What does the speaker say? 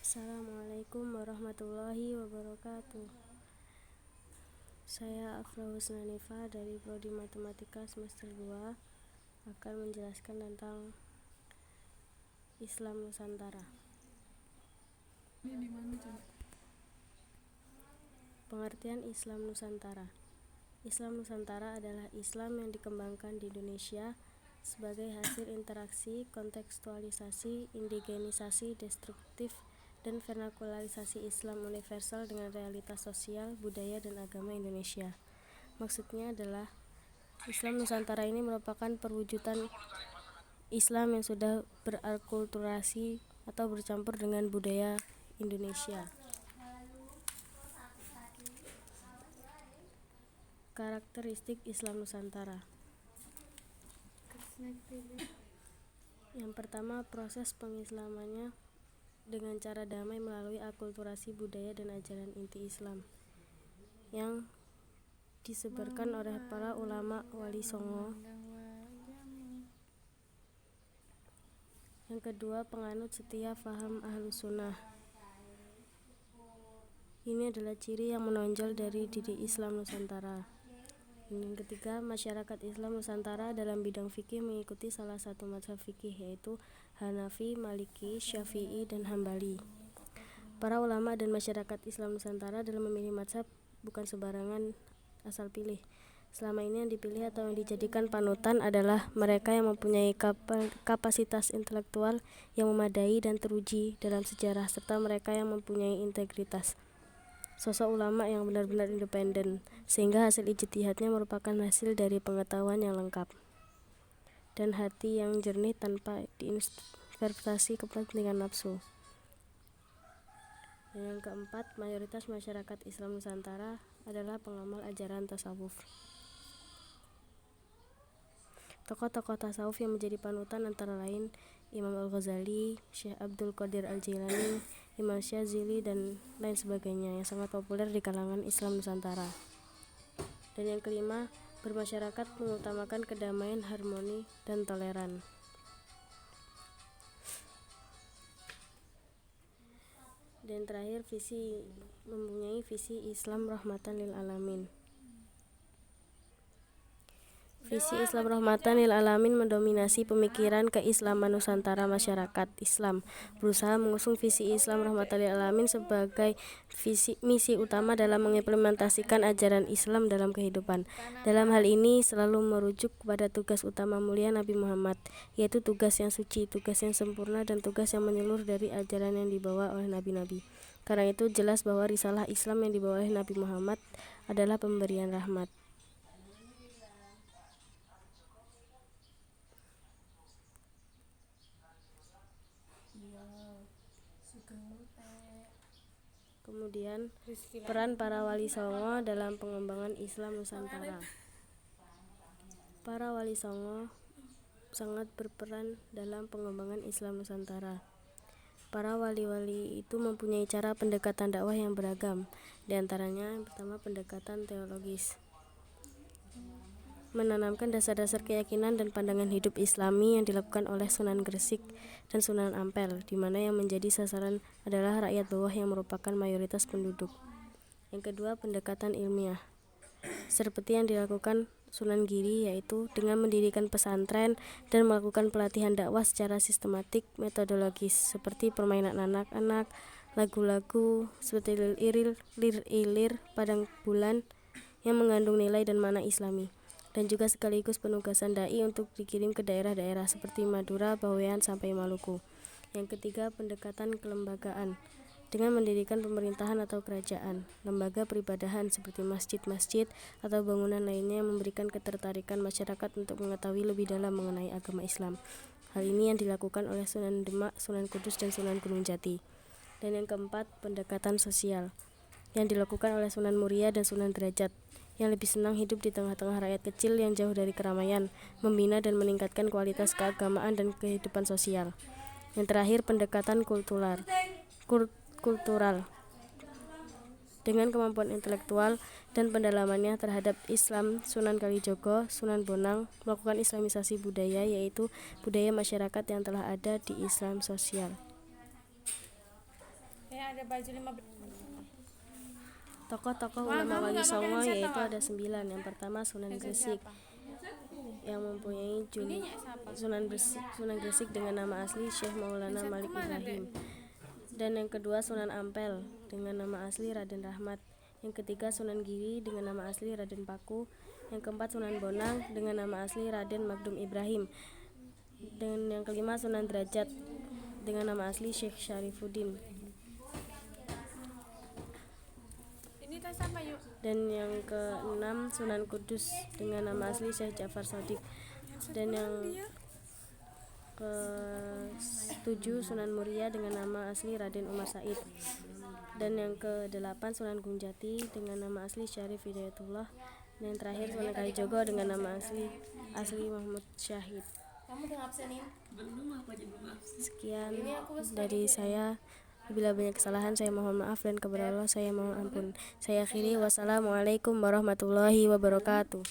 Assalamualaikum warahmatullahi wabarakatuh. Saya Afra Husnanifa dari Prodi Matematika semester 2 akan menjelaskan tentang Islam Nusantara. Pengertian Islam Nusantara. Islam Nusantara adalah Islam yang dikembangkan di Indonesia sebagai hasil interaksi, kontekstualisasi, indigenisasi, destruktif, dan vernakularisasi Islam universal dengan realitas sosial, budaya, dan agama Indonesia. Maksudnya adalah Islam Nusantara ini merupakan perwujudan Islam yang sudah berakulturasi atau bercampur dengan budaya Indonesia. Karakteristik Islam Nusantara. Yang pertama, proses pengislamannya dengan cara damai melalui akulturasi budaya dan ajaran inti Islam yang disebarkan oleh para ulama wali songo. Yang kedua, penganut setia faham Ahlus Sunnah. Ini adalah ciri yang menonjol dari diri Islam Nusantara. Yang ketiga, masyarakat Islam Nusantara dalam bidang fikih mengikuti salah satu mazhab fikih, yaitu Hanafi, Maliki, Syafi'i, dan Hambali. Para ulama dan masyarakat Islam Nusantara dalam memilih mazhab bukan sembarangan asal pilih. Selama ini yang dipilih atau yang dijadikan panutan adalah mereka yang mempunyai kapasitas intelektual yang memadai dan teruji dalam sejarah, serta mereka yang mempunyai integritas. Sosok ulama yang benar-benar independen, sehingga hasil ijtihadnya merupakan hasil dari pengetahuan yang lengkap dan hati yang jernih tanpa diinterpretasi kepentingan nafsu. Dan yang keempat, mayoritas masyarakat Islam Nusantara adalah pengamal ajaran tasawuf. Tokoh-tokoh tasawuf yang menjadi panutan antara lain Imam Al-Ghazali, Syekh Abdul Qadir Al-Jailani, Imam Syazili, dan lain sebagainya yang sangat populer di kalangan Islam Nusantara. Dan yang kelima, bermasyarakat mengutamakan kedamaian, harmoni, dan toleran. Dan terakhir, mempunyai visi Islam rahmatan lil alamin. Visi Islam rahmatan lil alamin mendominasi pemikiran keislaman Nusantara. Masyarakat Islam berusaha mengusung visi Islam rahmatan lil alamin sebagai misi utama dalam mengimplementasikan ajaran Islam dalam kehidupan. Dalam hal ini selalu merujuk kepada tugas utama mulia Nabi Muhammad, yaitu tugas yang suci, tugas yang sempurna, dan tugas yang menyeluruh dari ajaran yang dibawa oleh nabi-nabi. Karena itu jelas bahwa risalah Islam yang dibawa oleh Nabi Muhammad adalah pemberian rahmat. Kemudian, peran para wali songo dalam pengembangan Islam Nusantara. Para wali songo sangat berperan dalam pengembangan Islam Nusantara. Para wali-wali itu mempunyai cara pendekatan dakwah yang beragam. Di antaranya, yang pertama, pendekatan teologis, menanamkan dasar-dasar keyakinan dan pandangan hidup Islami yang dilakukan oleh Sunan Gresik dan Sunan Ampel, di mana yang menjadi sasaran adalah rakyat bawah yang merupakan mayoritas penduduk. Yang kedua, pendekatan ilmiah, seperti yang dilakukan Sunan Giri, yaitu dengan mendirikan pesantren dan melakukan pelatihan dakwah secara sistematik metodologis, seperti permainan anak-anak, lagu-lagu seperti lir-ilir, padang bulan yang mengandung nilai dan makna Islami, dan juga sekaligus penugasan dai untuk dikirim ke daerah-daerah seperti Madura, Bawean, sampai Maluku. Yang ketiga, pendekatan kelembagaan, dengan mendirikan pemerintahan atau kerajaan, lembaga peribadahan seperti masjid-masjid atau bangunan lainnya yang memberikan ketertarikan masyarakat untuk mengetahui lebih dalam mengenai agama Islam. Hal ini yang dilakukan oleh Sunan Demak, Sunan Kudus, dan Sunan Gunung Jati. Dan yang keempat, pendekatan sosial, yang dilakukan oleh Sunan Muria dan Sunan Derajat, yang lebih senang hidup di tengah-tengah rakyat kecil yang jauh dari keramaian, membina dan meningkatkan kualitas keagamaan dan kehidupan sosial. Yang terakhir, pendekatan kultural, dengan kemampuan intelektual dan pendalamannya terhadap Islam. Sunan Kalijogo, Sunan Bonang melakukan islamisasi budaya, yaitu budaya masyarakat yang telah ada di Islam sosial. ada baju 15. Tokoh-tokoh ulama Wali Songo yaitu ada 9. Yang pertama Sunan Gresik yang mempunyai Sunan Gresik dengan nama asli Syekh Maulana Malik Ibrahim. Dan yang kedua Sunan Ampel dengan nama asli Raden Rahmat. Yang ketiga Sunan Giri dengan nama asli Raden Paku. Yang keempat Sunan Bonang dengan nama asli Raden Magdum Ibrahim. Dan yang kelima Sunan Derajat dengan nama asli Syekh Syarifuddin. Dan yang keenam Sunan Kudus dengan nama asli Syekh Ja'far Shadiq. Dan yang ke-7 Sunan Muria dengan nama asli Raden Umar Said. Dan yang ke-8 Sunan Gunung Jati dengan nama asli Syarif Hidayatullah. Dan yang terakhir Sunan Kalijogo dengan nama asli Mahmud Syahid. Sekian dari saya. Bila banyak kesalahan saya mohon maaf dan kepada Allah saya mohon ampun. Saya akhiri, wassalamualaikum warahmatullahi wabarakatuh.